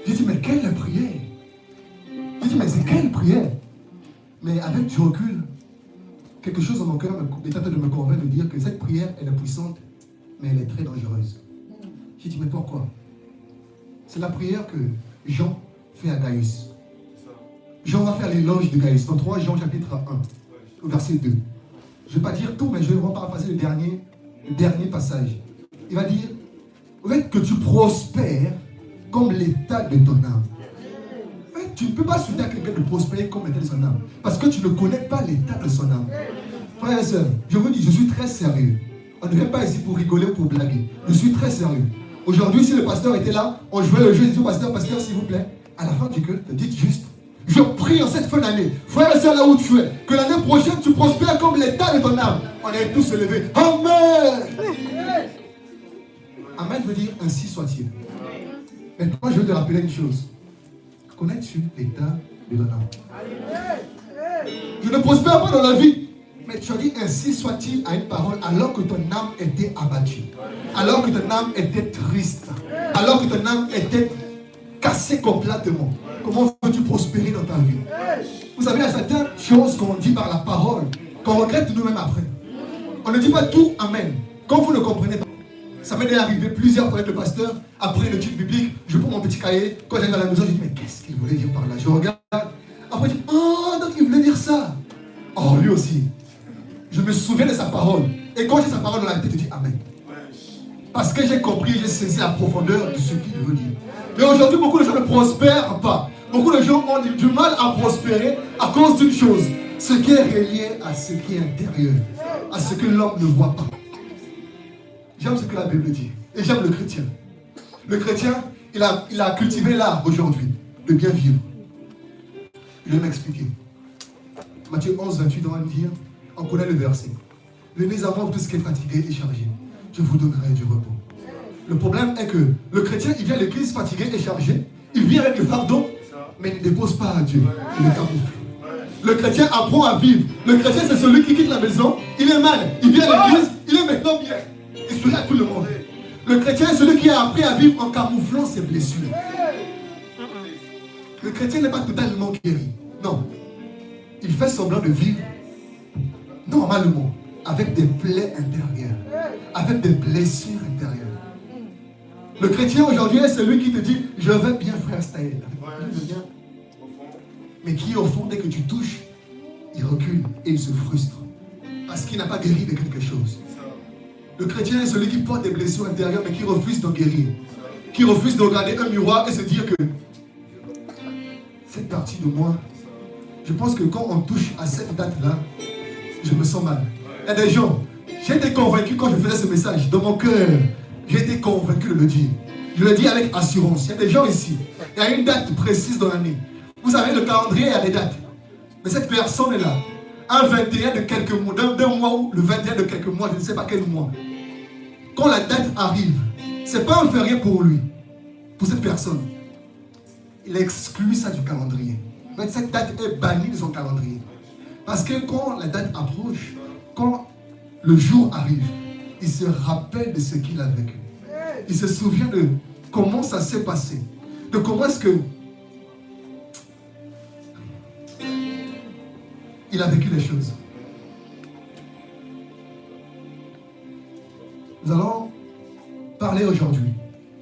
J'ai dit, mais quelle prière? J'ai dit, mais c'est quelle prière? Mais avec du recul, quelque chose dans mon cœur est en train de me convaincre de dire que cette prière, elle est puissante, mais elle est très dangereuse. J'ai dit, mais pourquoi? C'est la prière que Jean fait à Gaius. Jean va faire l'éloge de Gaius dans 3 Jean chapitre 1, verset 2. Je ne vais pas dire tout, mais je vais paraphraser le dernier passage. Il va dire, que tu prospères comme l'état de ton âme. Tu ne peux pas souhaiter à quelqu'un de prospérer comme l'état de son âme, parce que tu ne connais pas l'état de son âme. Frères et sœurs, je vous dis, je suis très sérieux. On ne vient pas ici pour rigoler ou pour blaguer. Je suis très sérieux. Aujourd'hui, si le pasteur était là, on jouait le jeu, je dis au pasteur, s'il vous plaît, à la fin du culte, dites juste, je prie en cette fin d'année, frère et sœur, là où tu es, que l'année prochaine, tu prospères comme l'état de ton âme. On est tous élevés. Amen. Amen veut dire ainsi soit-il. Maintenant, je veux te rappeler une chose. Connais-tu l'état de ton âme? Je ne prospère pas dans la vie. Mais tu as dit ainsi soit-il à une parole alors que ton âme était abattue. Alors que ton âme était triste. Alors que ton âme était cassée complètement. Comment veux-tu prospérer dans ta vie? Vous savez, il y a certaines choses qu'on dit par la parole, qu'on regrette nous-mêmes après. On ne dit pas tout amen. Quand vous ne comprenez pas. Ça m'est arrivé plusieurs fois avec le pasteur. Après l'étude biblique, je prends mon petit cahier. Quand j'arrive à la maison, je dis, mais qu'est-ce qu'il voulait dire par là? Je regarde. Après, je dis, oh, donc il voulait dire ça. Oh, lui aussi. Je me souviens de sa parole. Et quand j'ai sa parole dans la tête, je dis amen. Parce que j'ai compris, j'ai saisi la profondeur de ce qu'il veut dire. Mais aujourd'hui, beaucoup de gens ne prospèrent pas. Beaucoup de gens ont du mal à prospérer à cause d'une chose. Ce qui est relié à ce qui est intérieur. À ce que l'homme ne voit pas. J'aime ce que la Bible dit. Et j'aime le chrétien. Le chrétien, il a cultivé l'art aujourd'hui de bien vivre. Je vais m'expliquer. Matthieu 11, 28, on va me dire, on connaît le verset. Venez à moi, tout ce qui est fatigué et chargé. Je vous donnerai du repos. Le problème est que le chrétien, il vient à l'église fatigué et chargé. Il vient avec le fardeau, mais il ne dépose pas à Dieu. Il le camoufle. Le chrétien apprend à vivre. Le chrétien, c'est celui qui quitte la maison. Il est mal. Il vient à l'église. Il est maintenant bien. Il sourit à tout le monde. Le chrétien est celui qui a appris à vivre en camouflant ses blessures. Le chrétien n'est pas totalement guéri. Non. Il fait semblant de vivre normalement, avec des plaies intérieures, avec des blessures intérieures. Le chrétien aujourd'hui est celui qui te dit, je vais bien, frère Staël. Mais qui au fond, dès que tu touches, il recule et il se frustre. Parce qu'il n'a pas guéri de quelque chose. Le chrétien est celui qui porte des blessures intérieures, mais qui refuse d'en guérir. Qui refuse de regarder un miroir et se dire que cette partie de moi, je pense que quand on touche à cette date-là, je me sens mal. Il y a des gens, j'ai été convaincu quand je faisais ce message, dans mon cœur, j'ai été convaincu de le dire. Je le dis avec assurance. Il y a des gens ici, il y a une date précise dans l'année. Vous savez, le calendrier, il y a des dates. Mais cette personne est là. Un 21 de quelques mois, d'un mois ou le 21 de quelques mois, je ne sais pas quel mois. Quand la date arrive, ce n'est pas un férié pour lui, pour cette personne. Il exclut ça du calendrier. Mais cette date est bannie de son calendrier. Parce que quand la date approche, quand le jour arrive, il se rappelle de ce qu'il a vécu. Il se souvient de comment ça s'est passé. De comment est-ce que il a vécu les choses. Nous allons parler aujourd'hui.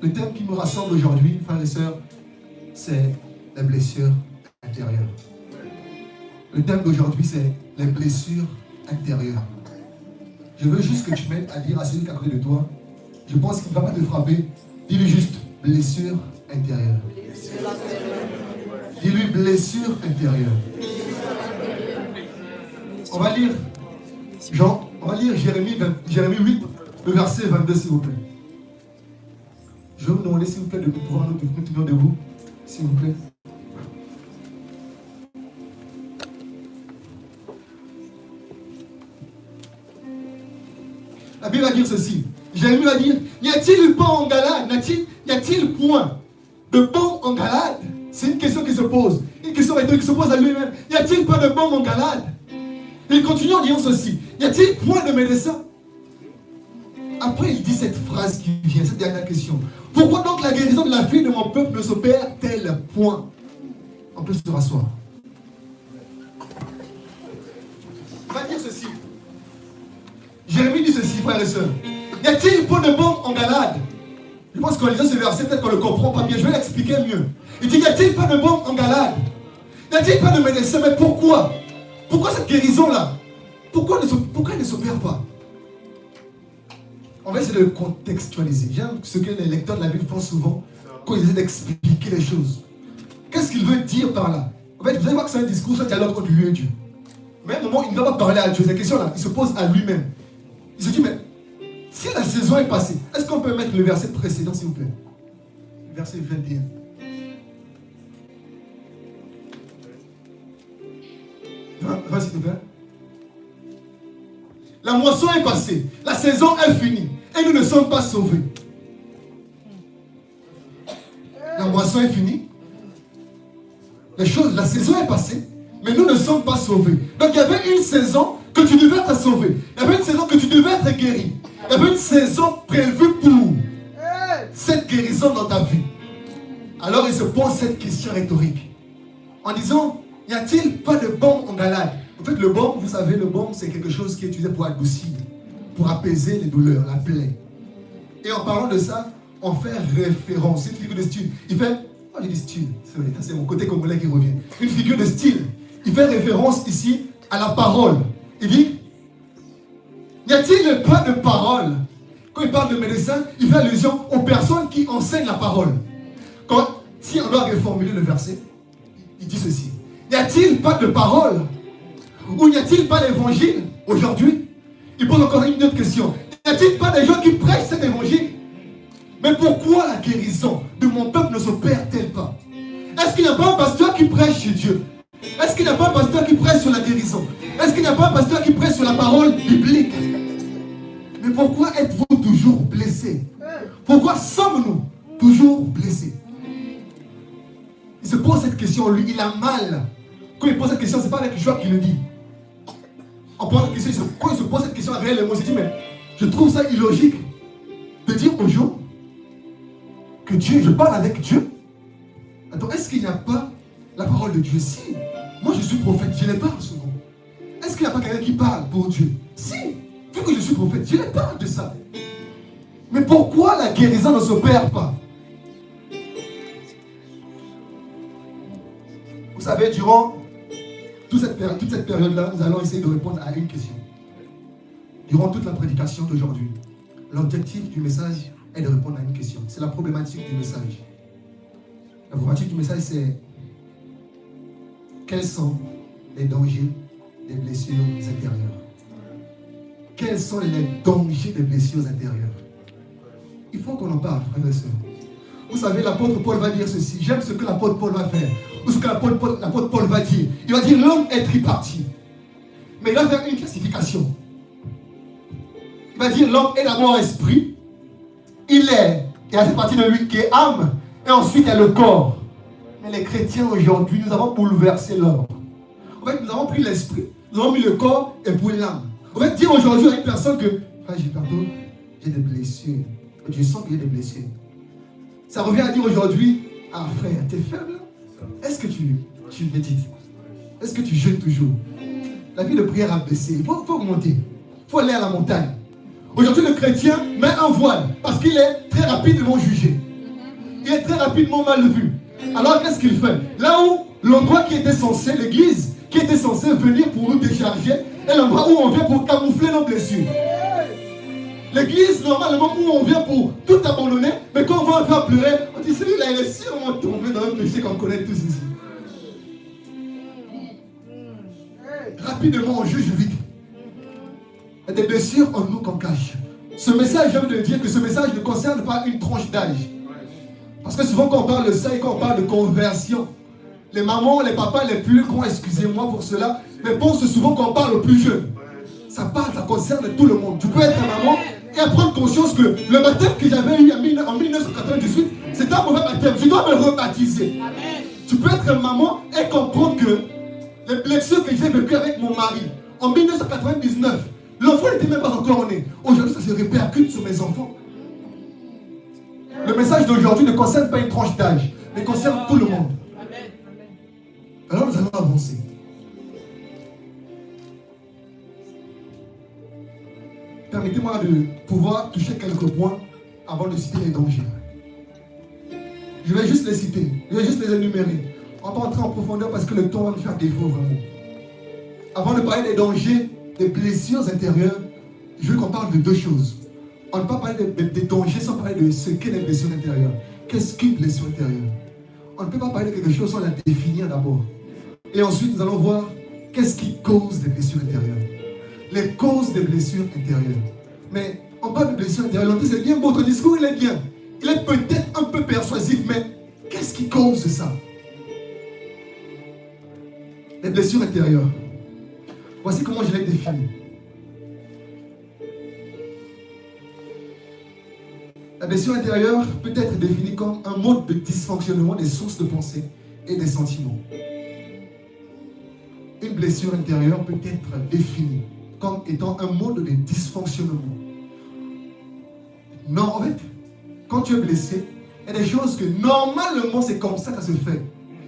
Le thème qui me rassemble aujourd'hui, frères et sœurs, c'est les blessures intérieures. Le thème d'aujourd'hui, c'est les blessures intérieures. Je veux juste que tu m'aides à dire à celui qui est à côté de toi, je pense qu'il ne va pas te frapper, dis-lui juste blessure intérieure. Dis-lui blessure intérieure. On va lire Jean, on va lire Jérémie 8, le verset 22, s'il vous plaît. Je vais vous demander, s'il vous plaît, de pouvoir nous tenir debout, s'il vous plaît. La Bible va dire ceci. Jérémie va dire, n'y a-t-il pas en Galade, n'y a-t-il point de bon en Galade? C'est une question qui se pose. Une question qui se pose à lui-même. N'y a-t-il pas de bon en Galade? Il continue en disant ceci. Y a-t-il point de médecin? Après, il dit cette phrase qui vient, cette dernière question. Pourquoi donc la guérison de la fille de mon peuple ne s'opère-t-elle point? On peut se rasseoir. Il va dire ceci. Jérémie dit ceci, frères et sœurs. Y a-t-il point de bombe en Galade? Je pense qu'en lisant ce verset, peut-être qu'on ne le comprend pas bien. Je vais l'expliquer mieux. Il dit, y a-t-il pas de bombe en Galade? Y a-t-il pas de médecin? Mais pourquoi? Pourquoi cette guérison-là? Pourquoi elle ne s'opère pas? On va essayer de contextualiser. J'aime ce que les lecteurs de la Bible font souvent quand ils essaient d'expliquer les choses. Qu'est-ce qu'il veut dire par là? En fait, vous allez voir que c'est un discours, un dialogue entre lui et Dieu. Mais à un moment, il ne va pas parler à Dieu. Cette question-là, il se pose à lui-même. Il se dit, mais si la saison est passée, est-ce qu'on peut mettre le verset précédent, s'il vous plaît? Verset 21. Va, s'il te plaît. La moisson est passée, la saison est finie, et nous ne sommes pas sauvés. La moisson est finie, la saison est passée, mais nous ne sommes pas sauvés. Donc il y avait une saison que tu devais être sauvé. Il y avait une saison que tu devais être guéri. Il y avait une saison prévue pour cette guérison dans ta vie. Alors il se pose cette question rhétorique. En disant, y a-t-il pas de baume en Galade? En fait, le baume, vous savez, le baume, c'est quelque chose qui est utilisé pour adoucir, pour apaiser les douleurs, la plaie. Et en parlant de ça, on fait référence, une figure de style. Il fait, oh j'ai dit style, c'est mon côté congolais qui revient. Une figure de style. Il fait référence ici à la parole. Il dit, n'y a-t-il pas de parole? Quand il parle de médecin, il fait allusion aux personnes qui enseignent la parole. Si on doit reformuler le verset, il dit ceci. N'y a-t-il pas de parole? Ou n'y a-t-il pas d'évangile aujourd'hui? Il pose encore une autre question. N'y a-t-il pas des gens qui prêchent cet évangile? Mais pourquoi la guérison de mon peuple ne s'opère-t-elle pas? Est-ce qu'il n'y a pas un pasteur qui prêche chez Dieu? Est-ce qu'il n'y a pas un pasteur qui prêche sur la guérison? Est-ce qu'il n'y a pas un pasteur qui prêche sur la parole biblique? Mais pourquoi êtes-vous toujours blessés? Pourquoi sommes-nous toujours blessés? Il se pose cette question, lui, il a mal. Quand il pose cette question, ce n'est pas avec joie qu'il le dit. En posant cette question, quand il se pose cette question avec les mots, il se dit, mais je trouve ça illogique de dire aux gens que Dieu, je parle avec Dieu. Attends, est-ce qu'il n'y a pas la parole de Dieu? Si, moi je suis prophète, je les parle souvent. Est-ce qu'il n'y a pas quelqu'un qui parle pour Dieu? Si, vu que je suis prophète, je les parle de ça. Mais pourquoi la guérison ne s'opère pas? Vous savez, durant toute cette période-là, nous allons essayer de répondre à une question. Durant toute la prédication d'aujourd'hui, l'objectif du message est de répondre à une question. C'est la problématique du message. La problématique du message, c'est quels sont les dangers des blessures intérieures? Quels sont les dangers des blessures intérieures? Il faut qu'on en parle, frères et sœurs. Vous savez, l'apôtre Paul va dire ceci. J'aime ce que l'apôtre Paul va faire. Ou ce que l'apôtre Paul va dire. Il va dire l'homme est tripartite. Mais il va faire une classification. Il va dire l'homme est d'abord esprit. Il y a cette partie de lui qui est âme. Et ensuite il y a le corps. Mais les chrétiens aujourd'hui, nous avons bouleversé l'ordre. En fait, nous avons pris l'esprit, nous avons mis le corps et puis l'âme. On va dire aujourd'hui à une personne que j'ai des blessures. Je sens qu'il y a des blessures. Ça revient à dire aujourd'hui, ah frère, t'es faible. Est-ce que tu médites? Est-ce que tu jeûnes toujours? La vie de prière a baissé. Il faut augmenter. Il faut aller à la montagne. Aujourd'hui, le chrétien met un voile parce qu'il est très rapidement jugé. Il est très rapidement mal vu. Alors qu'est-ce qu'il fait? Là où l'endroit qui était censé, l'église, qui était censée venir pour nous décharger, est l'endroit où on vient pour camoufler nos blessures. L'église, normalement, où on vient pour tout abandonner, mais quand on va faire pleurer, on dit celui-là, il est sûrement tombé dans un péché qu'on connaît tous ici. Rapidement, on juge vite. Il y a des blessures en nous qu'on cache. Ce message, j'ai envie de dire que ce message ne concerne pas une tranche d'âge. Parce que souvent, quand on parle de ça et quand on parle de conversion, les mamans, les papas les plus grands, excusez-moi pour cela, mais pensent souvent qu'on parle aux plus jeunes. Ça concerne tout le monde. Tu peux être maman et prendre conscience que le baptême que j'avais eu en 1998, c'était un mauvais baptême. Je dois me rebaptiser. Amen. Tu peux être maman et comprendre que les blessures que j'ai vécues avec mon mari en 1999 L'enfant n'était même pas encore né. Aujourd'hui, ça se répercute sur mes enfants. Le message d'aujourd'hui ne concerne pas une tranche d'âge, mais concerne tout le monde. Alors nous allons avancer. Permettez-moi de pouvoir toucher quelques points avant de citer les dangers. Je vais juste les citer, je vais juste les énumérer. On va entrer en profondeur parce que le temps va nous faire défaut vraiment. Avant de parler des dangers, des blessures intérieures, je veux qu'on parle de deux choses. On ne peut pas parler des dangers sans parler de ce qu'est les blessures intérieures. Qu'est-ce qu'une blessure intérieure? On ne peut pas parler de quelque chose sans la définir d'abord. Et ensuite, nous allons voir qu'est-ce qui cause des blessures intérieures. Les causes des blessures intérieures. Mais on parle de blessures intérieures. On dit c'est bien beau, ton discours il est bien. Il est peut-être un peu persuasif, mais qu'est-ce qui cause ça? Les blessures intérieures. Voici comment je les définis. La blessure intérieure peut être définie comme un mode de dysfonctionnement des sources de pensée et des sentiments. Une blessure intérieure peut être définie comme étant un mode de dysfonctionnement. Non, en fait, quand tu es blessé, il y a des choses que normalement c'est comme ça que ça se fait.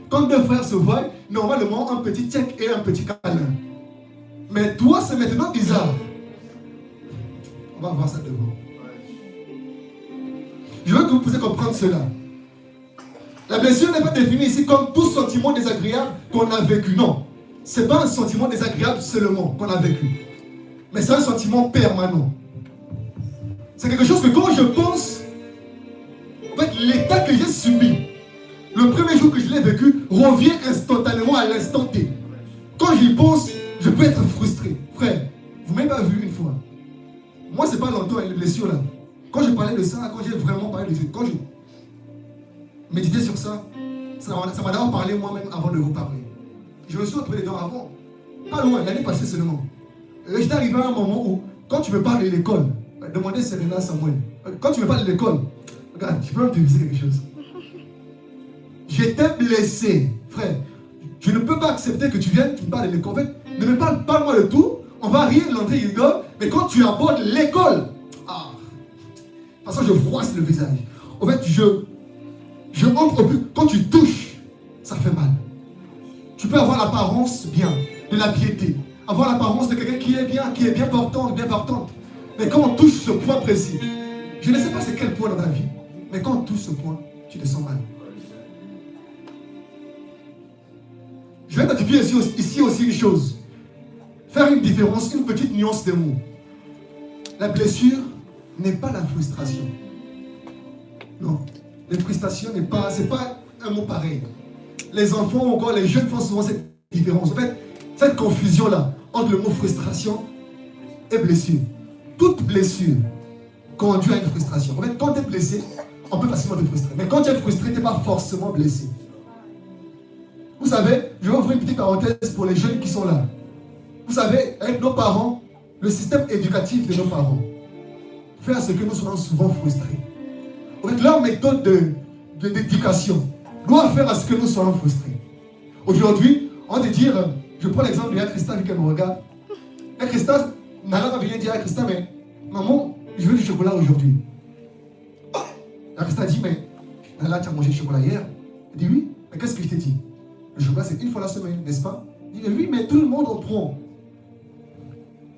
Quand deux frères se voient, normalement un petit check et un petit câlin. Mais toi, c'est maintenant bizarre. On va voir ça devant. Je veux que vous puissiez comprendre cela. La blessure n'est pas définie ici comme tout sentiment désagréable qu'on a vécu. Non. Ce n'est pas un sentiment désagréable seulement qu'on a vécu. Mais c'est un sentiment permanent. C'est quelque chose que quand je pense, en fait, l'état que j'ai subi, le premier jour que je l'ai vécu, revient instantanément à l'instant T. Quand j'y pense, je peux être frustré. Frère, vous ne m'avez pas vu une fois. Moi, ce n'est pas longtemps les blessures là. Quand je parlais de ça, quand j'ai vraiment parlé de ça, quand je méditais sur ça, ça m'a d'abord parlé moi-même avant de vous parler. Je me suis retrouvé dedans avant, pas loin, l'année passée seulement. J'étais arrivé à un moment où, quand tu me parles de l'école, demandez Serena Samuel, quand tu me parles de l'école, regarde, je peux te dire quelque chose. J'étais blessé, frère. Je ne peux pas accepter que tu viennes, tu me parles de l'école. En fait, ne me parle pas moi de tout, on va rire, l'entrée, il rigole, mais quand tu abordes l'école, de toute façon, je froisse le visage. En fait, je entre au plus. Quand tu touches, ça fait mal. Tu peux avoir l'apparence bien, de la piété. Avoir l'apparence de quelqu'un qui est bien portante, bien portante. Mais quand on touche ce point précis, je ne sais pas c'est quel point dans ta vie, mais quand on touche ce point, tu te sens mal. Je vais t'attribuer ici aussi une chose. Faire une différence, une petite nuance des mots. La blessure n'est pas la frustration. Non. La frustration n'est pas, c'est pas un mot pareil. Les enfants ou encore les jeunes font souvent cette différence. En fait, cette confusion-là entre le mot frustration et blessure. Toute blessure conduit à une frustration. En fait, quand tu es blessé, on peut facilement te frustrer. Mais quand tu es frustré, tu n'es pas forcément blessé. Vous savez, je vais ouvrir une petite parenthèse pour les jeunes qui sont là. Vous savez, avec nos parents, le système éducatif de nos parents fait à ce que nous soyons souvent frustrés. En fait, leur méthode d'éducation doit faire à ce que nous soyons frustrés. Aujourd'hui, on va te dire, je prends l'exemple de Christa qui me regarde. Et Christa, Nala va venir dire à Christa, mais maman, je veux du chocolat aujourd'hui. Et Christa dit, mais Nala, tu as mangé du chocolat hier? Elle dit oui, mais qu'est-ce que je t'ai dit? Le chocolat, c'est une fois la semaine, n'est-ce pas? Il dit, oui, mais tout le monde en prend.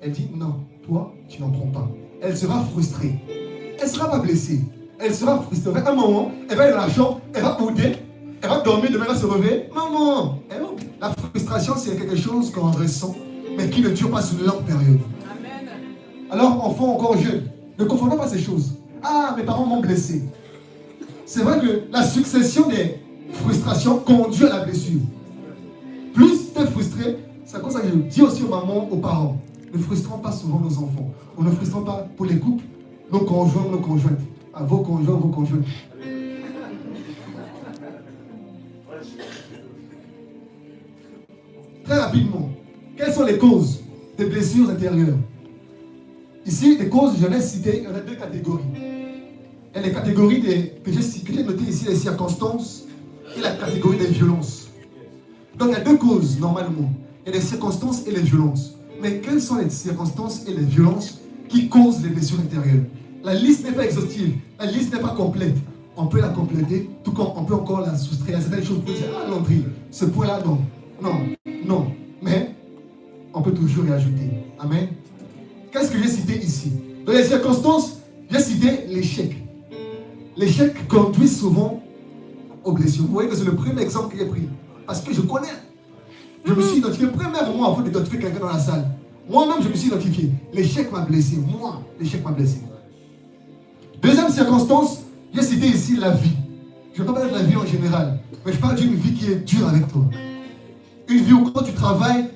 Elle dit, non, toi, tu n'en prends pas. Elle sera frustrée. Elle ne sera pas blessée. Elle sera frustrée. À un moment, elle va aller dans la chambre, elle va bouder, elle va dormir, demain elle va se réveiller. Maman, la frustration, c'est quelque chose qu'on ressent, mais qui ne dure pas sur une longue période. Amen. Alors, enfants encore jeunes, ne confondons pas ces choses. Ah, mes parents m'ont blessé. C'est vrai que la succession des frustrations conduit à la blessure. Plus tu es frustré, c'est comme ça que je dis aussi aux mamans, aux parents. Ne frustrons pas souvent nos enfants. On ne frustrons pas pour les couples, nos conjoints, nos conjointes. À vos conjoints, vos conjointes. Très rapidement, quelles sont les causes des blessures intérieures? Ici, les causes, je l'ai cité, il y en a deux catégories. Il y a les catégories que j'ai notées ici, les circonstances, et la catégorie des violences. Donc il y a deux causes, normalement. Il y a les circonstances et les violences. Mais quelles sont les circonstances et les violences qui causent les blessures intérieures? La liste n'est pas exhaustive, la liste n'est pas complète. On peut la compléter, tout comme on peut encore la soustraire à certaines choses pour dire, ah Landry, ce point-là, non, non, non. Mais on peut toujours y ajouter. Amen. Qu'est-ce que j'ai cité ici? Dans les circonstances, j'ai cité l'échec. L'échec conduit souvent aux blessures. Vous voyez que c'est le premier exemple que j'ai pris. Parce que je connais. Je me suis identifié premièrement avant d'identifier quelqu'un dans la salle. Moi-même, je me suis identifié. L'échec m'a blessé. Moi, l'échec m'a blessé. Deuxième circonstance, j'ai cité ici la vie. Je ne vais pas parler de la vie en général, mais je parle d'une vie qui est dure avec toi. Une vie où quand tu travailles,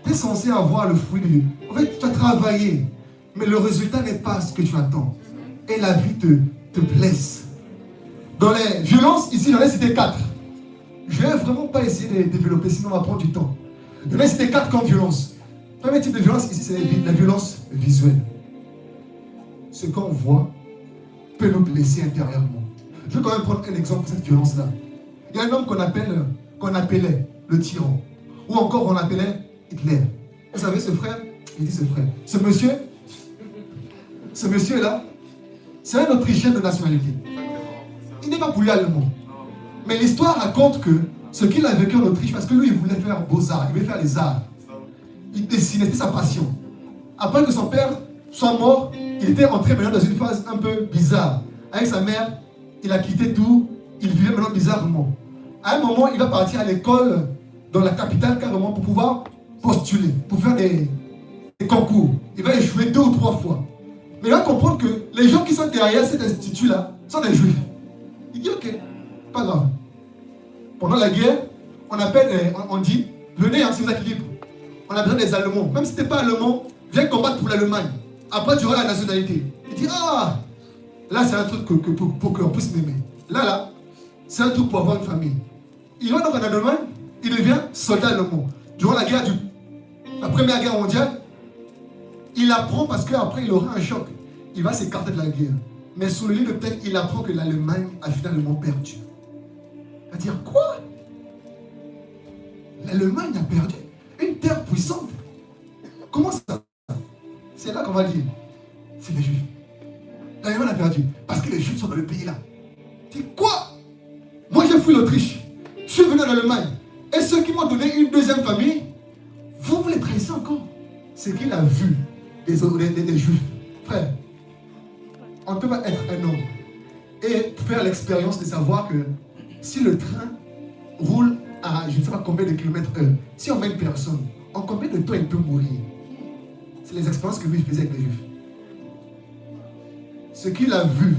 tu es censé avoir le fruit de... En fait, tu as travaillé, mais le résultat n'est pas ce que tu attends. Et la vie te blesse. Dans les violences, ici, j'en ai cité 4. Je ne vais vraiment pas essayer de développer, sinon on va prendre du temps. J'en ai cité 4 comme violence. Le premier type de violence ici, c'est la violence visuelle. Ce qu'on voit peut nous blesser intérieurement. Je vais quand même prendre un exemple pour cette violence-là. Il y a un homme qu'on appelait le tyran. Ou encore on appelait Hitler. Vous savez ce frère? Il dit ce frère. Ce monsieur-là, c'est un Autrichien de nationalité. Il n'est pas pour lui allemand. Mais l'histoire raconte que ce qu'il a vécu en Autriche, parce que lui, il voulait faire beaux-arts, il voulait faire les arts. Il dessinait, c'était sa passion. Après que son père soit mort, il était entré maintenant dans une phase un peu bizarre. Avec sa mère, il a quitté tout, il vivait maintenant bizarrement. À un moment, il va partir à l'école dans la capitale carrément pour pouvoir postuler, pour faire des concours. Il va échouer 2 ou 3 fois. Mais il va comprendre que les gens qui sont derrière cet institut-là sont des juifs. Il dit ok, pas grave. Pendant la guerre, on dit, venez si vous êtes libre. On a besoin des Allemands. Même si tu n'es pas allemand, viens combattre pour l'Allemagne. Après, tu auras la nationalité. Il dit, ah, là, c'est un truc pour qu'on puisse m'aimer. Là, c'est un truc pour avoir une famille. Il va donc en Allemagne, il devient soldat allemand. Durant la Première Guerre mondiale, il apprend parce qu'après, il aura un choc. Il va s'écarter de la guerre. Mais sous le lit de tête, il apprend que l'Allemagne a finalement perdu. Il va dire, quoi? L'Allemagne a perdu une terre puissante. Comment ça? C'est là qu'on va dire, c'est les Juifs. L'Allemagne a perdu parce que les Juifs sont dans le pays là. Tu dis quoi? Moi j'ai fui l'Autriche, je suis venu en Allemagne. Et ceux qui m'ont donné une deuxième famille, vous les trahissez encore. C'est qu'il a vu des Juifs. Frère, on ne peut pas être un homme et faire l'expérience de savoir que si le train roule à je ne sais pas combien de kilomètres heure, si on met une personne, en combien de temps il peut mourir? C'est les expériences que lui faisait avec les Juifs. Ce qu'il a vu.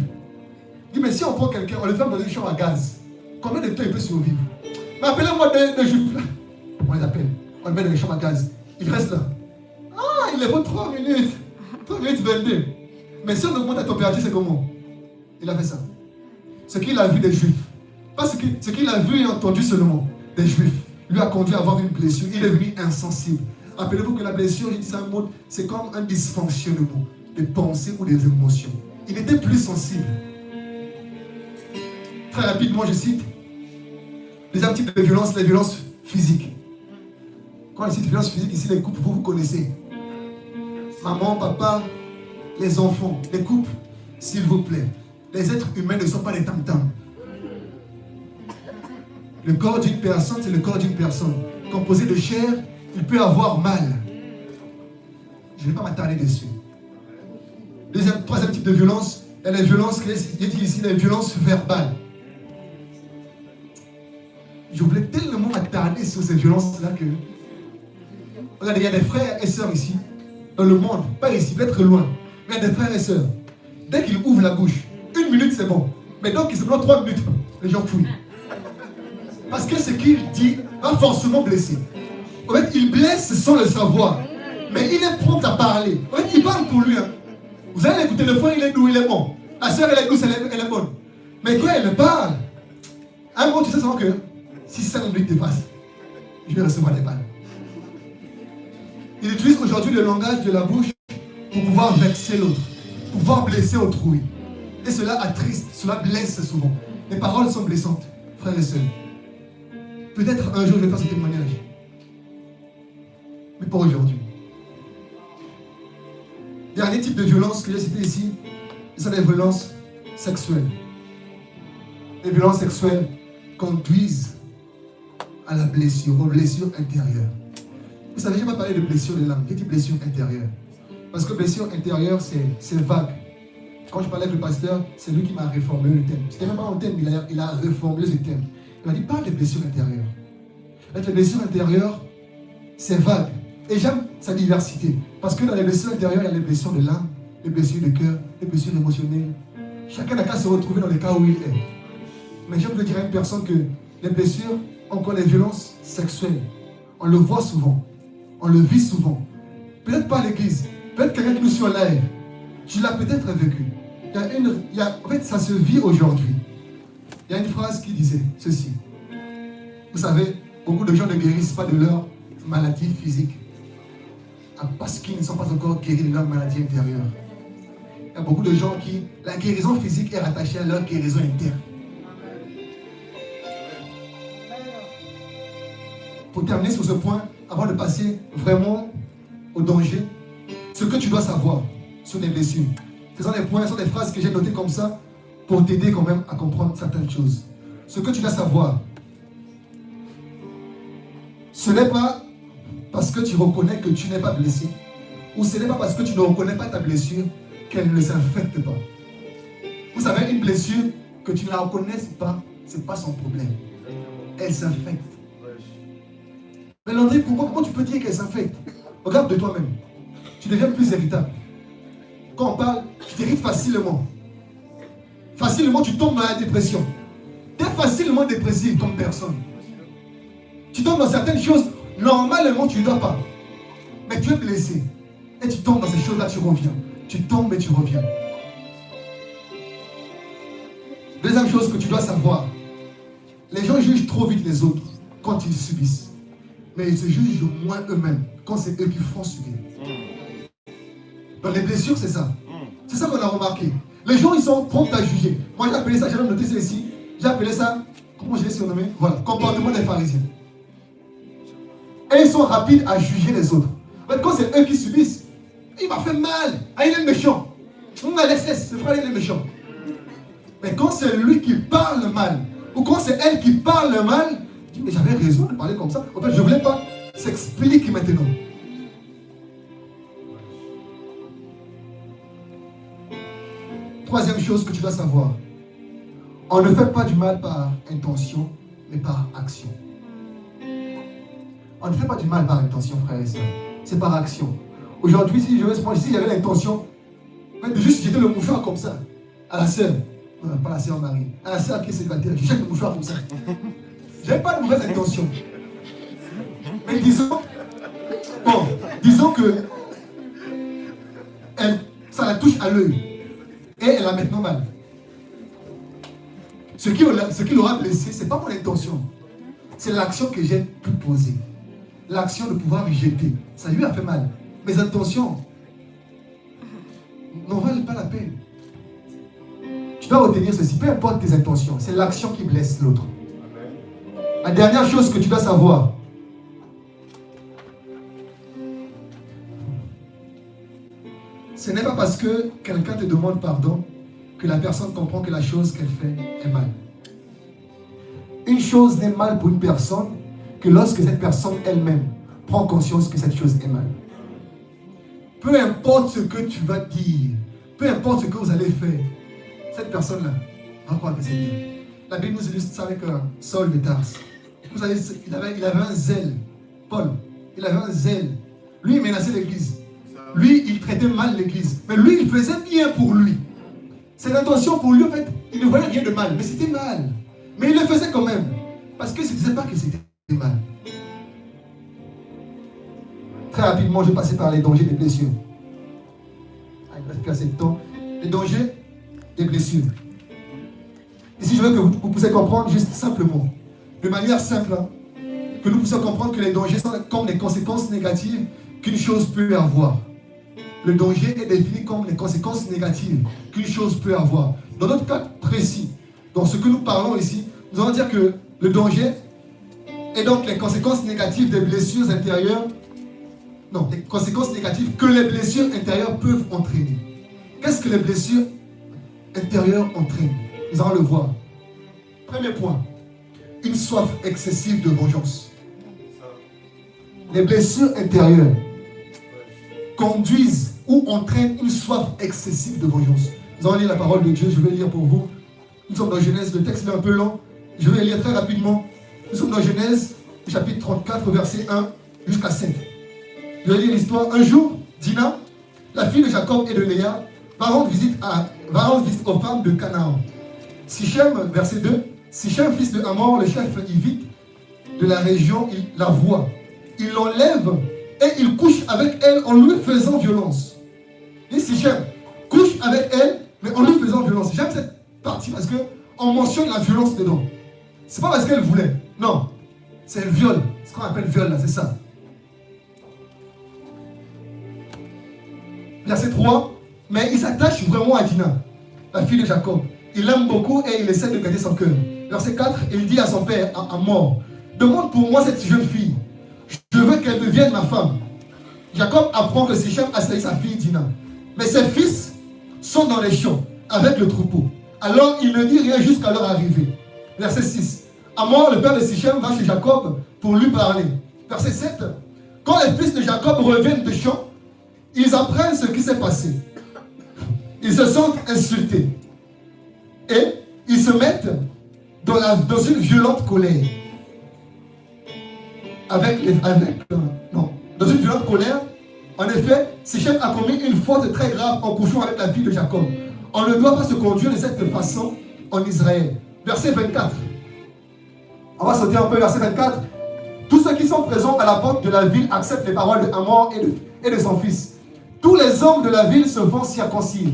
Il dit, mais si on prend quelqu'un, on le ferme dans une chambre à gaz, combien de temps il peut survivre? Mais appelez-moi des Juifs là. On les appelle. On le met dans une chambre à gaz. Il reste là. Ah, il est bon 3 minutes. 3 minutes 22. Mais si on augmente la température, c'est comment? Il a fait ça. Ce qu'il a vu des Juifs. Pas ce qu'il a vu et entendu seulement des Juifs. Lui a conduit à avoir une blessure. Il est devenu insensible. Rappelez-vous que la blessure, je dis ça un mot, c'est comme un dysfonctionnement des pensées ou des émotions. Il était plus sensible. Très rapidement, je cite les types de violence, les violences physiques. Quand je cite violence physique, ici, les couples, vous connaissez. Maman, papa, les enfants, les couples, s'il vous plaît. Les êtres humains ne sont pas des tam-tams. Le corps d'une personne, c'est le corps d'une personne. Composé de chair, il peut avoir mal. Je ne vais pas m'attarder dessus. Troisième type de violence, il y a les violences, il dit ici, les violences verbales. Je voulais tellement m'attarder sur ces violences-là que... Regardez, il y a des frères et sœurs ici, dans le monde, pas ici, peut-être loin, mais il y a des frères et sœurs. Dès qu'ils ouvrent la bouche, 1 minute c'est bon. Mais donc, ils se prennent 3 minutes, les gens fouillent. Parce que ce qu'il dit va forcément blesser. En fait, il blesse sans le savoir. Mais il est prompt à parler. En fait, il parle pour lui. Hein. Vous allez écouter le frère, il est doux, il est bon. La sœur, elle est douce, elle est bonne. Mais quand elle parle, à un moment, tu sais seulement que si 5 minutes dépassent, je vais recevoir des balles. Il utilise aujourd'hui le langage de la bouche pour pouvoir vexer l'autre, pour pouvoir blesser autrui. Et cela attriste, cela blesse souvent. Les paroles sont blessantes, frères et sœurs. Peut-être un jour je vais faire ce témoignage. Mais pas aujourd'hui. types de violences que j'ai citées ici, ce sont des violences sexuelles. Les violences sexuelles conduisent à la blessure, aux blessures intérieures. Vous savez, je n'ai pas parlé de blessures de l'âme, j'ai dit blessures intérieures. Parce que blessure intérieure, c'est vague. Quand je parlais avec le pasteur, c'est lui qui m'a reformulé le thème. C'était même pas un thème, il a reformulé ce thème. Il m'a dit, parle des blessures intérieures. Les blessures intérieures, c'est vague. Et j'aime sa diversité. Parce que dans les blessures intérieures, il y a les blessures de l'âme, les blessures de cœur, les blessures émotionnelles. Chacun n'a qu'à se retrouver dans le cas où il est. Mais j'aime dire à une personne que les blessures, encore les violences sexuelles, on le voit souvent, on le vit souvent. Peut-être pas à l'église, peut-être quelqu'un qui nous suit en live. Tu l'as peut-être vécu. En fait, ça se vit aujourd'hui. Il y a une phrase qui disait ceci. Vous savez, beaucoup de gens ne guérissent pas de leur maladie physique parce qu'ils ne sont pas encore guéris de leur maladie intérieure. Il y a beaucoup de gens qui, la guérison physique est rattachée à leur guérison interne. Pour terminer sur ce point, avant de passer vraiment au danger, ce que tu dois savoir sur les blessures. Ce sont des points, ce sont des phrases que j'ai notées comme ça pour t'aider quand même à comprendre certaines choses. Ce que tu dois savoir, ce n'est pas parce que tu reconnais que tu n'es pas blessé, ou ce n'est pas parce que tu ne reconnais pas ta blessure qu'elle ne s'infecte pas. Vous savez, une blessure que tu ne la reconnaisses pas, ce n'est pas son problème. Elle s'infecte. Mais Landry, comment tu peux dire qu'elle s'infecte? Regarde de toi-même. Tu deviens plus irritable. Quand on parle, tu t'irrites facilement. Facilement, tu tombes dans la dépression. Tu es facilement dépressif comme personne. Tu tombes dans certaines choses, normalement tu ne dois pas. Mais tu es blessé. Et tu tombes dans ces choses-là, tu reviens. Tu tombes et tu reviens. Deuxième chose que tu dois savoir. Les gens jugent trop vite les autres quand ils subissent. Mais ils se jugent moins eux-mêmes quand c'est eux qui font subir. Dans les blessures, c'est ça. C'est ça qu'on a remarqué. Les gens, ils sont prompts à juger. Moi, j'ai appelé ça, j'ai noté ça ici. J'ai appelé ça, comment je l'ai surnommé? Voilà, comportement des pharisiens. Et ils sont rapides à juger les autres. En fait, quand c'est eux qui subissent, il m'a fait mal. Ah, il est méchant. Laisse, ce frère, il est méchant. Mais quand c'est lui qui parle mal, ou quand c'est elle qui parle mal, mais j'avais raison de parler comme ça. En fait, je ne voulais pas s'expliquer maintenant. Troisième chose que tu dois savoir. On ne fait pas du mal par intention, mais par action. On ne fait pas du mal par intention, frères et sœurs. C'est par action. Aujourd'hui, si j'avais l'intention de juste jeter le mouchoir comme ça à la sœur, non, pas la sœur Marie, à la sœur qui est célibataire, je jette le mouchoir comme ça. Je n'ai pas de mauvaise intention. Mais disons que ça la touche à l'œil. Et elle a maintenant mal. Ce qui l'aura blessé, ce n'est pas mon intention. C'est l'action que j'ai pu poser. L'action de pouvoir jeter. Ça lui a fait mal. Mes intentions n'en valent pas la peine. Tu dois retenir ceci. Peu importe tes intentions, c'est l'action qui blesse l'autre. La dernière chose que tu dois savoir, ce n'est pas parce que quelqu'un te demande pardon que la personne comprend que la chose qu'elle fait est mal. Une chose n'est mal pour une personne que lorsque cette personne elle-même prend conscience que cette chose est mal. Peu importe ce que tu vas dire, peu importe ce que vous allez faire, cette personne-là va croire que c'est bien. La Bible nous illustre ça avec Saul de Tarse. Vous savez, il avait un zèle. Paul, il avait un zèle. Lui, il menaçait l'église. Lui, il traitait mal l'église. Mais lui, il faisait bien pour lui. C'est l'intention pour lui, en fait. Il ne voyait rien de mal. Mais c'était mal. Mais il le faisait quand même. Parce qu'il ne se disait pas que c'était mal. Très rapidement, je vais passer par les dangers des blessures. Il ne reste plus assez de temps. Les dangers des blessures. Ici, je veux que vous puissiez comprendre juste simplement, de manière simple, hein, que nous puissions comprendre que les dangers sont comme les conséquences négatives qu'une chose peut avoir. Le danger est défini comme les conséquences négatives qu'une chose peut avoir. Dans notre cas précis, dans ce que nous parlons ici, nous allons dire que le danger est donc les conséquences négatives des blessures intérieures. non, les conséquences négatives que les blessures intérieures peuvent entraîner. Qu'est-ce que les blessures intérieures entraînent? Nous allons le voir. Premier point, une soif excessive de vengeance. Les blessures intérieures conduisent ou entraînent une soif excessive de vengeance. Nous allons lire la parole de Dieu, je vais lire pour vous. Nous sommes dans Genèse, le texte est un peu long, je vais lire très rapidement. Nous sommes dans Genèse, chapitre 34, verset 1 jusqu'à 5. Je vais lire l'histoire. Un jour, Dina, la fille de Jacob et de Léa, va rendre visite aux femmes de Canaan. Sichem, verset 2, Sichem, fils de Hamor, le chef hivite de la région, il la voit. Il l'enlève et il couche avec elle en lui faisant violence. Et Sichem couche avec elle, mais en lui faisant violence. J'aime cette partie parce qu'on mentionne la violence dedans. C'est pas parce qu'elle voulait. Non. C'est le viol. Ce qu'on appelle viol là, c'est ça. Verset 3. Mais il s'attache vraiment à Dina, la fille de Jacob. Il l'aime beaucoup et il essaie de garder son cœur. Verset 4. Il dit à son père, à mort, demande pour moi cette jeune fille. Je veux qu'elle devienne ma femme. Jacob apprend que Sichem a saisi sa fille Dina. Mais ses fils sont dans les champs avec le troupeau. Alors il ne dit rien jusqu'à leur arrivée. Verset 6. Hamor, le père de Sichem, va chez Jacob pour lui parler. Verset 7. Quand les fils de Jacob reviennent de champ, ils apprennent ce qui s'est passé. Ils se sentent insultés. Et ils se mettent dans une violente colère. Dans une violente colère. En effet, Sichem a commis une faute très grave en couchant avec la fille de Jacob. On ne doit pas se conduire de cette façon en Israël. Verset 24. On va sauter un peu, verset 24. Tous ceux qui sont présents à la porte de la ville acceptent les paroles de Hamor et de son fils. Tous les hommes de la ville se font circoncire.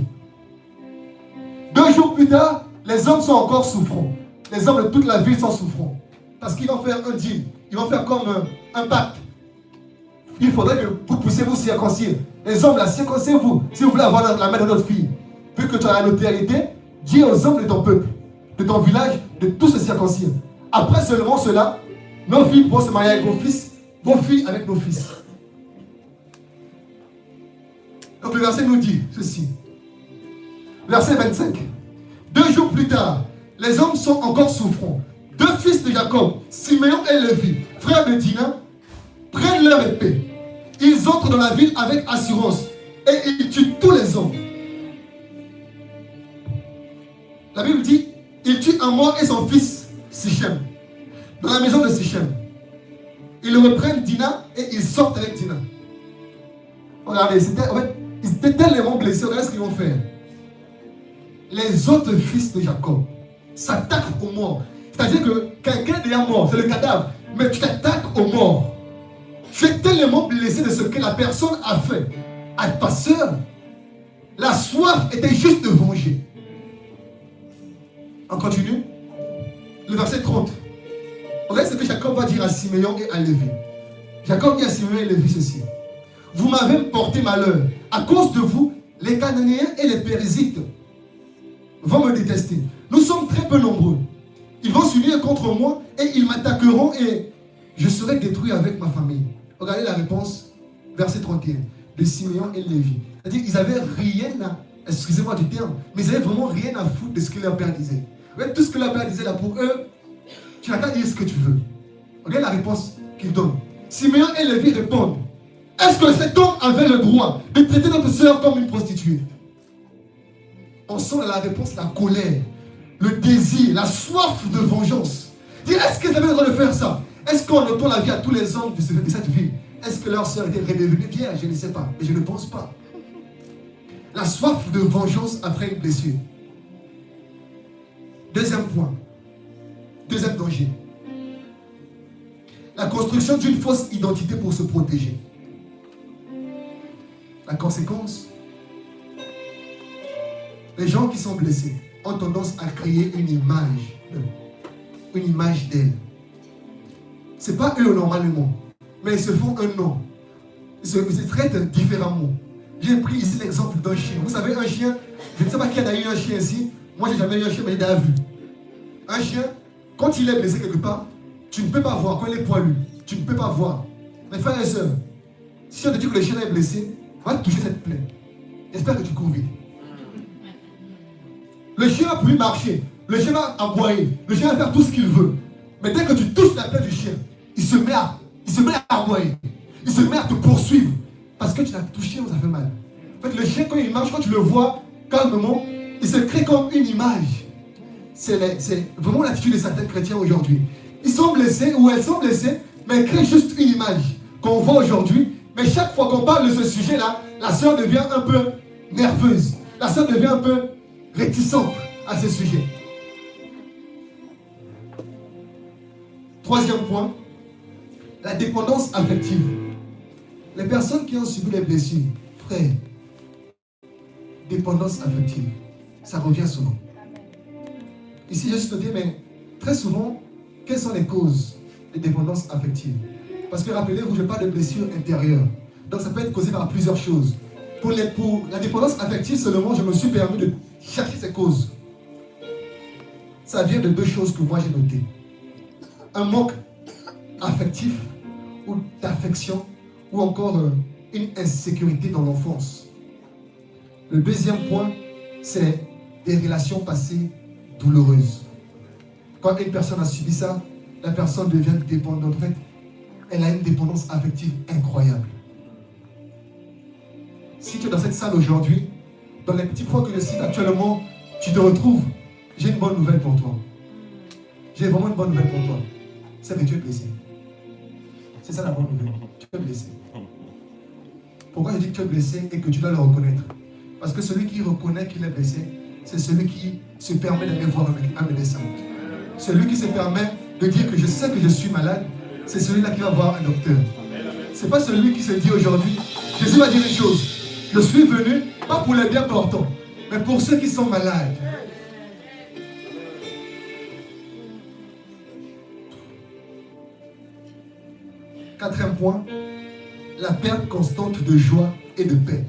2 jours plus tard, les hommes sont encore souffrants. Les hommes de toute la ville sont souffrants. Parce qu'ils vont faire un deal. Ils vont faire comme un pacte. Il faudrait que vous puissiez vous circoncire. Les hommes, là, circoncirez-vous. Si vous voulez avoir la main de notre fille. Vu que tu as la notoriété, dis aux hommes de ton peuple, de ton village, de tous se circoncire. Après seulement cela, nos filles vont se marier avec vos fils, vos filles avec nos fils. Donc le verset nous dit ceci. Verset 25. 2 jours plus tard, les hommes sont encore souffrants. 2 fils de Jacob, Siméon et Lévi, frères de Dina, prennent leur épée. Ils entrent dans la ville avec assurance et ils tuent tous les hommes. La Bible dit, ils tuent Hamor et son fils Sichem dans la maison de Sichem. Ils reprennent Dina et ils sortent avec Dina. Regardez, ils étaient tellement blessés. Regardez ce qu'ils vont faire. Les autres fils de Jacob s'attaquent aux morts. C'est-à-dire que quelqu'un est déjà mort, c'est le cadavre. Mais tu t'attaques aux morts. Tu es tellement blessé de ce que la personne a fait à ta soeur. La soif était juste de venger. On continue. Le verset 30. Regardez ce que Jacob va dire à Siméon et à Lévi. Jacob dit à Siméon et Lévi ceci. Vous m'avez porté malheur. À cause de vous, les Cananéens et les Périzites vont me détester. Nous sommes très peu nombreux. Ils vont s'unir contre moi et ils m'attaqueront et je serai détruit avec ma famille. Regardez la réponse, verset 31, de Siméon et Lévi. C'est-à-dire qu'ils n'avaient rien à, excusez-moi du terme, mais ils n'avaient vraiment rien à foutre de ce que leur père disait. Regardez tout ce que leur père disait là pour eux, tu n'as qu'à dire ce que tu veux. Regardez la réponse qu'ils donnent. Siméon et Lévi répondent. Est-ce que cet homme avait le droit de traiter notre soeur comme une prostituée? On sent dans la réponse la colère, le désir, la soif de vengeance. Est-ce qu'ils avaient le droit de faire ça? Est-ce qu'en ôtant la vie à tous les hommes de cette ville, est-ce que leur soeur était redevenue vierge? Je ne sais pas, mais je ne pense pas. La soif de vengeance après une blessure. Deuxième point. Deuxième danger. La construction d'une fausse identité pour se protéger. La conséquence, les gens qui sont blessés ont tendance à créer une image d'elle. Ce n'est pas eux normalement, mais ils se font un nom. Ils se traitent différemment. J'ai pris ici l'exemple d'un chien. Vous savez, un chien, je ne sais pas qui a eu un chien ici. Moi, je n'ai jamais eu un chien, mais j'ai déjà vu. Un chien, quand il est blessé quelque part, tu ne peux pas voir. Quand il est poilu, tu ne peux pas voir. Mes frères et sœurs, Si on te dit que le chien est blessé, va toucher cette plaie. J'espère que tu cours vite. Le chien va pouvoir marcher, le chien va aboyer, le chien va faire tout ce qu'il veut. Mais dès que tu touches la plaie du chien, il se met à aboyer. Il se met à te poursuivre. Parce que tu l'as touché, ça fait mal. En fait, le chien, quand il marche, quand tu le vois calmement, il se crée comme une image. C'est vraiment l'attitude de certains chrétiens aujourd'hui. Ils sont blessés ou elles sont blessées, mais elles créent juste une image qu'on voit aujourd'hui. Mais chaque fois qu'on parle de ce sujet-là, la sœur devient un peu nerveuse. La sœur devient un peu réticente à ce sujet. Troisième point, la dépendance affective. Les personnes qui ont subi les blessures, frère, dépendance affective, ça revient souvent. Ici, j'ai juste noté, mais très souvent, quelles sont les causes de dépendance affective? Parce que rappelez-vous, je parle de blessures intérieures. Donc ça peut être causé par plusieurs choses. Pour la dépendance affective seulement, je me suis permis de chercher ces causes. Ça vient de deux choses que moi j'ai notées. Un manque affectif ou d'affection ou encore une insécurité dans l'enfance. Le deuxième point, c'est des relations passées douloureuses. Quand une personne a subi ça, la personne devient dépendante. En fait, elle a une dépendance affective incroyable. Si tu es dans cette salle aujourd'hui, dans les petits points que je cite actuellement, tu te retrouves, j'ai une bonne nouvelle pour toi. J'ai vraiment une bonne nouvelle pour toi. C'est que tu es blessé. C'est ça la bonne nouvelle. Tu es blessé. Pourquoi je dis que tu es blessé et que tu dois le reconnaître? Parce que celui qui reconnaît qu'il est blessé, c'est celui qui se permet d'aller voir un médecin. Celui qui se permet de dire que je sais que je suis malade, c'est celui-là qui va voir un docteur. Ce n'est pas celui qui se dit aujourd'hui, Jésus va dire une chose, je suis venu, pas pour les bien portants, mais pour ceux qui sont malades. Quatrième point, la perte constante de joie et de paix.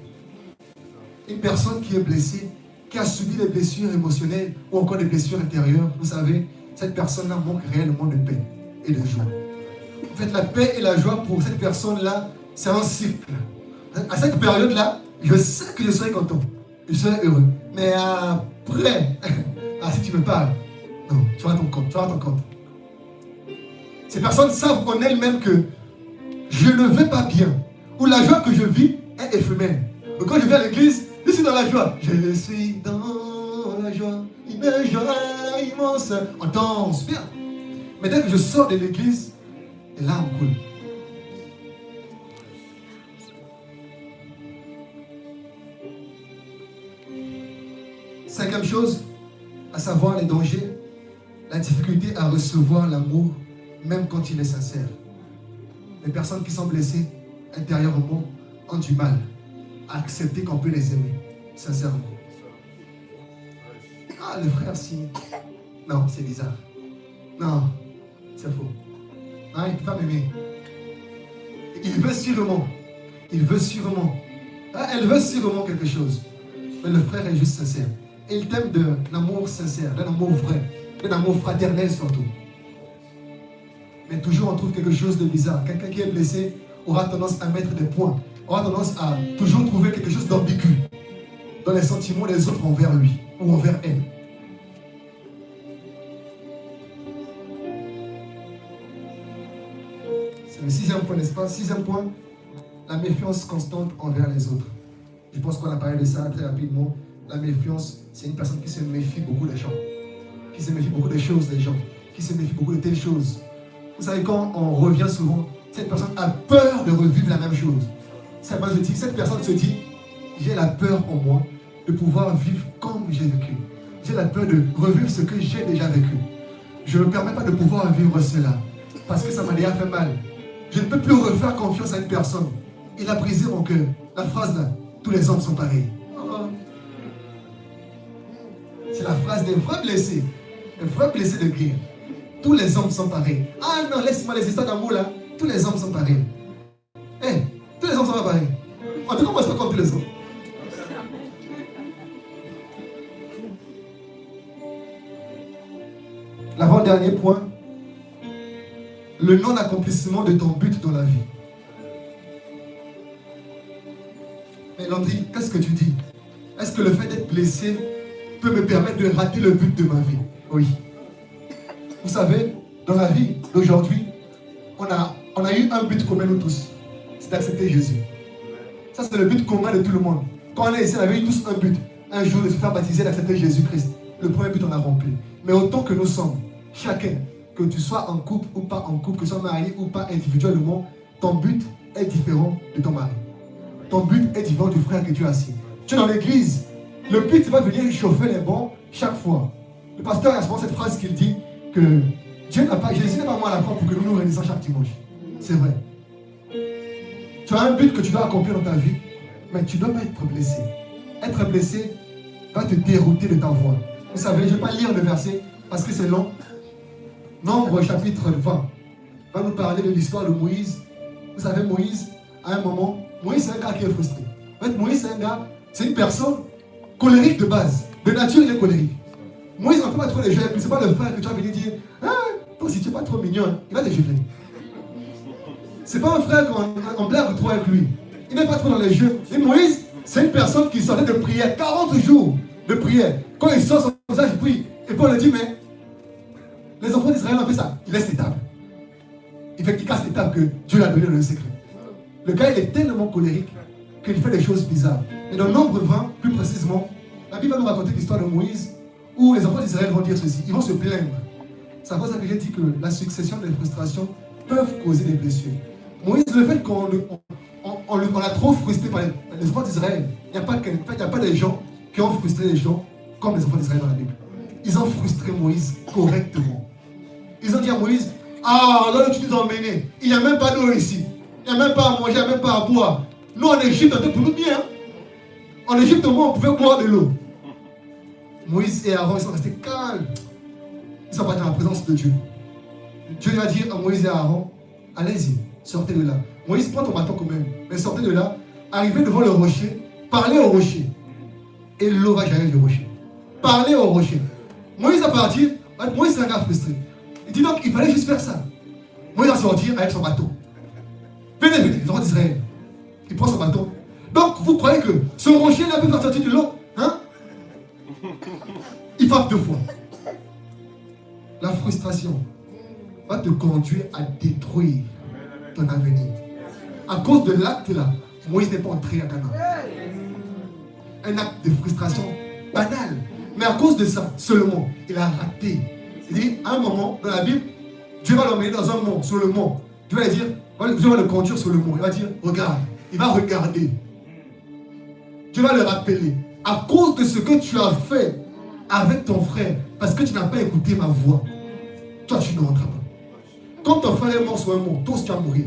Une personne qui est blessée, qui a subi des blessures émotionnelles ou encore des blessures intérieures, vous savez, cette personne-là manque réellement de paix et de joie. En fait, la paix et la joie pour cette personne-là, c'est un cycle. À cette période-là, je sais que je serai content, je serai heureux. Mais après, si tu me parles, non, tu vas ton compte. Ces personnes savent en elles-mêmes que je ne vais pas bien, ou la joie que je vis est éphémère. Donc quand je vais à l'église, je suis dans la joie. Je suis dans la joie, une joie immense. On danse bien. Mais dès que je sors de l'église, les larmes coulent. Cinquième chose, à savoir les dangers, la difficulté à recevoir l'amour, même quand il est sincère. Les personnes qui sont blessées intérieurement ont du mal à accepter qu'on peut les aimer, sincèrement. Ah, le frère, si. Non, c'est bizarre. Non, c'est faux. Ah, il ne peut pas m'aimer. Il veut sûrement. Il veut sûrement. Ah, elle veut sûrement quelque chose. Mais le frère est juste sincère. Et il t'aime d'un amour sincère, d'un amour vrai, d'un amour fraternel surtout. Mais toujours on trouve quelque chose de bizarre. Quelqu'un qui est blessé aura tendance à mettre des points, aura tendance à toujours trouver quelque chose d'ambigu dans les sentiments des autres envers lui ou envers elle. C'est le sixième point, n'est-ce pas? Sixième point, la méfiance constante envers les autres. Je pense qu'on a parlé de ça très rapidement. La méfiance, c'est une personne qui se méfie beaucoup des gens, qui se méfie beaucoup des choses des gens, qui se méfie beaucoup de telles choses. Vous savez, quand on revient souvent, cette personne a peur de revivre la même chose. Cette personne se dit, j'ai la peur en moi de pouvoir vivre comme j'ai vécu. J'ai la peur de revivre ce que j'ai déjà vécu. Je ne me permets pas de pouvoir vivre cela, parce que ça m'a déjà fait mal. Je ne peux plus refaire confiance à une personne. Il a brisé mon cœur. La phrase là, tous les hommes sont pareils. C'est la phrase des vrais blessés de guerre. Tous les hommes sont pareils. Ah non, laisse-moi les histoires d'amour là. Tous les hommes sont pareils. Tous les hommes sont pas pareils. En tout cas, moi je suis pas comme tous les hommes. L'avant-dernier point, le non-accomplissement de ton but dans la vie. Landry, qu'est-ce que tu dis? Est-ce que le fait d'être blessé peut me permettre de rater le but de ma vie? Oui. Vous savez, dans la vie d'aujourd'hui, on a eu un but commun nous tous. C'est d'accepter Jésus. Ça, c'est le but commun de tout le monde. Quand on est ici, on avait eu tous un but. Un jour, de se faire baptiser, d'accepter Jésus-Christ. Le premier but, on a rempli. Mais autant que nous sommes, chacun, que tu sois en couple ou pas en couple, que tu sois marié ou pas individuellement, ton but est différent de ton mari. Ton but est différent du frère que tu as assis. Tu es dans l'église. Le but, c'est pas de venir chauffer les bancs chaque fois. Le pasteur a souvent cette phrase qu'il dit que Jésus n'est pas moi à la croix pour que nous nous réunissions chaque dimanche. C'est vrai. Tu as un but que tu dois accomplir dans ta vie, mais tu ne dois pas être blessé. Être blessé va te dérouter de ta voie. Vous savez, je ne vais pas lire le verset parce que c'est long. Nombre chapitre 20 va nous parler de l'histoire de Moïse. Vous savez, Moïse, à un moment, Moïse c'est un gars qui est frustré. En fait, Moïse c'est un gars, c'est une personne colérique de base. De nature, il est colérique. Moïse n'en fait pas trop les jeux. C'est pas le frère que tu vas venir dire, ah, toi si tu n'es pas trop mignon, il va te gifler. C'est pas un frère qu'on blague trop avec lui. Il n'est pas trop dans les jeux. Et Moïse, c'est une personne qui sortait de prière, 40 jours de prière. Quand il sort son visage, il prie. Et Paul lui dit, mais les enfants d'Israël ont fait ça. Il laisse les tables. Il fait qu'il casse les tables que Dieu lui a donné le secret. Le gars, il est tellement colérique qu'il fait des choses bizarres. Et dans Nombre 20, plus précisément, la Bible va nous raconter l'histoire de Moïse où les enfants d'Israël vont dire ceci. Ils vont se plaindre. C'est à cause de ça que j'ai dit que la succession des frustrations peuvent causer des blessures. Moïse, le fait qu'on l'a trop frustré par les enfants d'Israël, il n'y a pas des gens qui ont frustré les gens comme les enfants d'Israël dans la Bible. Ils ont frustré Moïse correctement. Ils ont dit à Moïse, ah, là où tu nous as emmenés, il n'y a même pas d'eau ici. Il n'y a même pas à manger, il n'y a même pas à boire. Nous en Égypte, on était pour nous bien. En Égypte, au moins, on pouvait boire de l'eau. Moïse et Aaron, ils sont restés calmes. Ils sont pas dans la présence de Dieu. Dieu va dire à Moïse et à Aaron, allez-y, sortez de là. Moïse, prends ton bâton quand même, mais sortez de là, arrivez devant le rocher, parlez au rocher. Et l'eau va jaillir du rocher. Parlez au rocher. Moïse a parti, Moïse c'est un gars frustré. Il dit donc, il fallait juste faire ça. Moïse va sortir avec son bateau. Venez, les enfants d'Israël. Il prend son bateau. Donc, vous croyez que ce rocher-là peut faire sortir de l'eau? Hein? Il frappe 2 fois. La frustration va te conduire à détruire ton avenir. À cause de l'acte-là, Moïse n'est pas entré à Canaan. Un acte de frustration banal. Mais à cause de ça, seulement, il a raté. Il dit, à un moment, dans la Bible, Dieu va l'emmener dans un mont, sur le mont. Dieu va lui dire, Dieu va le conduire sur le mont. Il va dire, regarde. Il va regarder. Dieu va le rappeler. À cause de ce que tu as fait avec ton frère, parce que tu n'as pas écouté ma voix, toi tu ne rentreras pas. Quand ton frère est mort sur un mont, toi aussi tu vas mourir.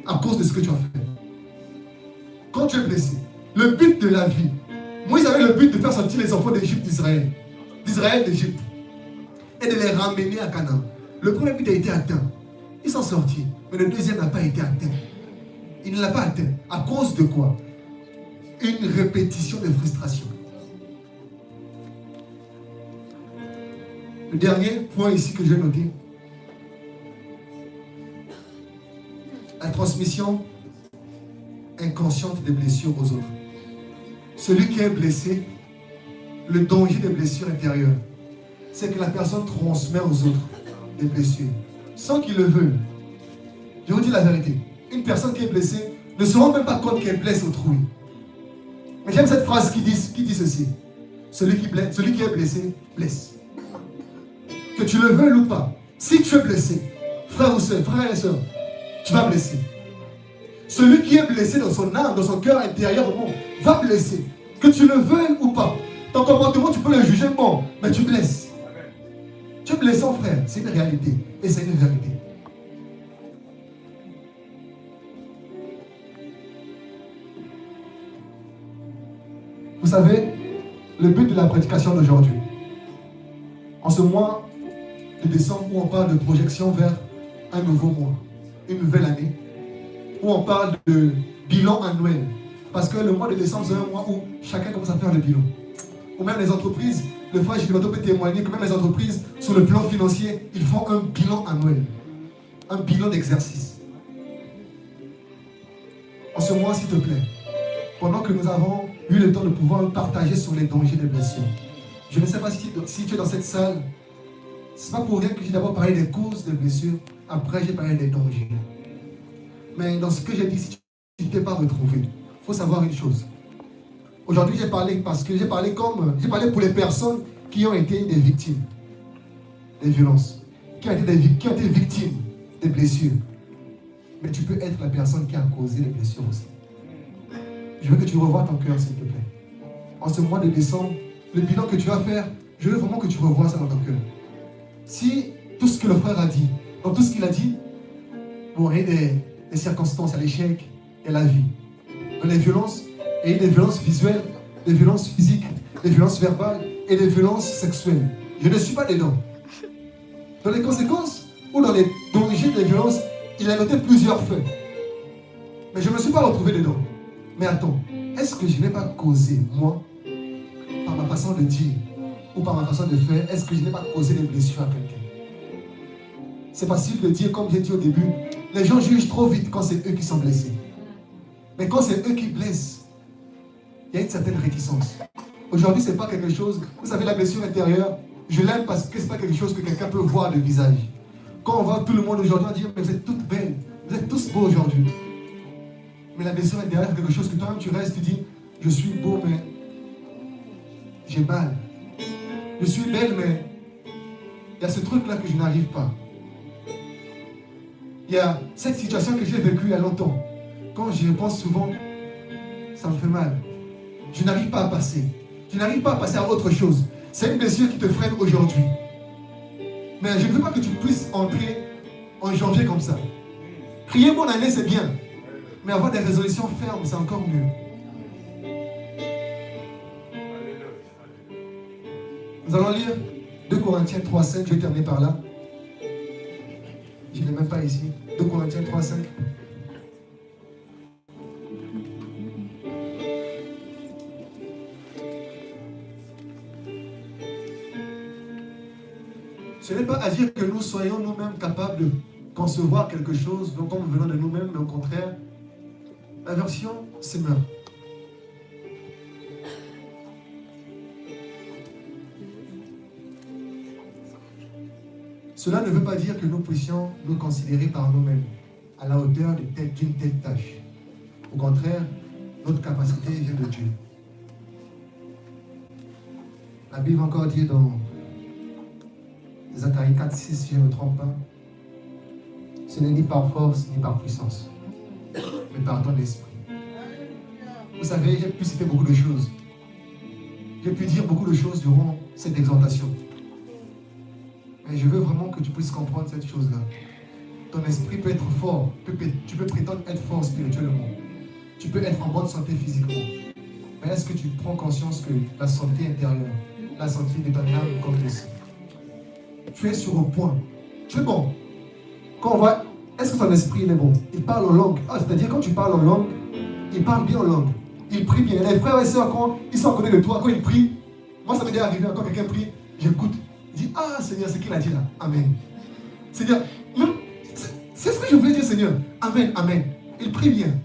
À cause de ce que tu as fait. Quand tu es blessé, le but de la vie, Moïse avait le but de faire sortir les enfants d'Égypte d'Israël d'Égypte, et de les ramener à Canaan. Le premier but a été atteint. Ils sont sortis, mais le deuxième n'a pas été atteint. Il ne l'a pas atteint. À cause de quoi? Une répétition de frustration. Le dernier point ici que j'ai noté, la transmission inconsciente des blessures aux autres. Celui qui est blessé, le danger des blessures intérieures, c'est que la personne transmet aux autres des blessures, sans qu'il le veuille. Je vous dis la vérité, une personne qui est blessée ne se rend même pas compte qu'elle blesse autrui. Mais j'aime cette phrase qui dit ceci. Celui qui est blessé, blesse. Que tu le veuilles ou pas, si tu es blessé, frère et soeur, tu vas blesser. Celui qui est blessé dans son âme, dans son cœur intérieur, va blesser. Que tu le veuilles ou pas. Ton comportement, tu peux le juger bon, mais tu blesses. Tu es blessé, frère, c'est une réalité. Et c'est une vérité. Vous savez, le but de la prédication d'aujourd'hui, en ce mois de décembre où on parle de projection vers un nouveau mois, une nouvelle année, où on parle de bilan annuel, parce que le mois de décembre c'est un mois où chacun commence à faire le bilan. Ou même les entreprises, le frère Gilberto peut témoigner que même les entreprises, sur le plan financier, ils font un bilan annuel, un bilan d'exercice. En ce mois, s'il te plaît, pendant que nous avons eu le temps de pouvoir partager sur les dangers des blessures. Je ne sais pas si tu es dans cette salle. Ce n'est pas pour rien que j'ai d'abord parlé des causes des blessures. Après, j'ai parlé des dangers. Mais dans ce que j'ai dit, si tu ne t'es pas retrouvé, il faut savoir une chose. Aujourd'hui, j'ai parlé parce que j'ai parlé pour les personnes qui ont été des victimes des violences, qui ont été victimes des blessures. Mais tu peux être la personne qui a causé les blessures aussi. Je veux que tu revoies ton cœur, s'il te plaît. En ce mois de décembre, le bilan que tu vas faire, je veux vraiment que tu revoies ça dans ton cœur. Si tout ce que le frère a dit, dans tout ce qu'il a dit, bon, il y a des circonstances, il y a l'échec, il y a la vie. Dans les violences, il y a des violences visuelles, des violences physiques, des violences verbales et des violences sexuelles. Je ne suis pas dedans. Dans les conséquences ou dans les dangers des violences, il a noté plusieurs faits. Mais je ne me suis pas retrouvé dedans. Mais attends, est-ce que je n'ai pas causé, moi, par ma façon de dire ou par ma façon de faire, est-ce que je n'ai pas causé des blessures à quelqu'un? C'est facile de dire, comme j'ai dit au début, les gens jugent trop vite quand c'est eux qui sont blessés. Mais quand c'est eux qui blessent, il y a une certaine réticence. Aujourd'hui, ce n'est pas quelque chose, vous savez, la blessure intérieure, je l'aime parce que ce n'est pas quelque chose que quelqu'un peut voir de visage. Quand on voit tout le monde aujourd'hui, on dit, mais vous êtes toutes belles, vous êtes tous beaux aujourd'hui. Mais la blessure intérieure, c'est quelque chose que toi-même tu restes, tu dis, je suis beau, mais j'ai mal. Je suis belle, mais il y a ce truc-là que je n'arrive pas. Il y a cette situation que j'ai vécue il y a longtemps. Quand j'y pense souvent, ça me fait mal. Je n'arrive pas à passer. Je n'arrive pas à passer à autre chose. C'est une blessure qui te freine aujourd'hui. Mais je ne veux pas que tu puisses entrer en janvier comme ça. Crier bonne année, c'est bien. Mais avoir des résolutions fermes, c'est encore mieux. Nous allons lire 2 Corinthiens 3,5. Je vais terminer par là. Je ne l'ai même pas ici. 2 Corinthiens 3,5. Ce n'est pas à dire que nous soyons nous-mêmes capables de concevoir quelque chose comme venant de nous-mêmes, mais au contraire, la version Semeur. Cela ne veut pas dire que nous puissions nous considérer par nous-mêmes à la hauteur d'une telle tâche. Au contraire, notre capacité vient de Dieu. La Bible encore dit dans Zacharie 4, 6, si je ne me trompe pas, ce n'est ni par force ni par puissance, mais par ton esprit. Vous savez, j'ai pu citer beaucoup de choses. J'ai pu dire beaucoup de choses durant cette exhortation. Mais je veux vraiment que tu puisses comprendre cette chose-là. Ton esprit peut être fort, tu peux prétendre être fort spirituellement. Tu peux être en bonne santé physiquement. Mais est-ce que tu prends conscience que la santé intérieure, la santé de ton âme comme aussi, tu es sur un point. Tu es bon. Quand on voit, est-ce que ton esprit il est bon? Il parle en langue. Ah, c'est-à-dire quand tu parles en langue, il parle bien en langue. Il prie bien. Les frères et sœurs, quand ils sont à côté de toi, quand ils prient, moi ça m'est déjà arrivé, quand quelqu'un prie, j'écoute. Il dit, ah Seigneur, c'est qu'il a dit là. Amen. Seigneur, c'est ce que je voulais dire, Seigneur. Amen, amen. Il prie bien.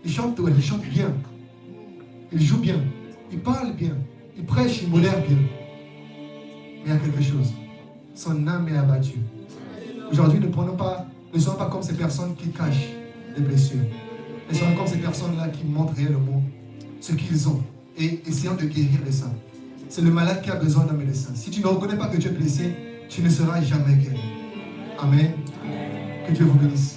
Il chante, ouais, il chante bien. Il joue bien. Il parle bien. Il prêche, il modère bien. Mais il y a quelque chose. Son âme est abattue. Aujourd'hui, ne soyons pas comme ces personnes qui cachent les blessures. Ne soyons comme ces personnes-là qui montrent réellement ce qu'ils ont et essayant de guérir les saints. C'est le malade qui a besoin d'un médecin. Si tu ne reconnais pas que tu es blessé, tu ne seras jamais guéri. Amen. Que Dieu vous bénisse.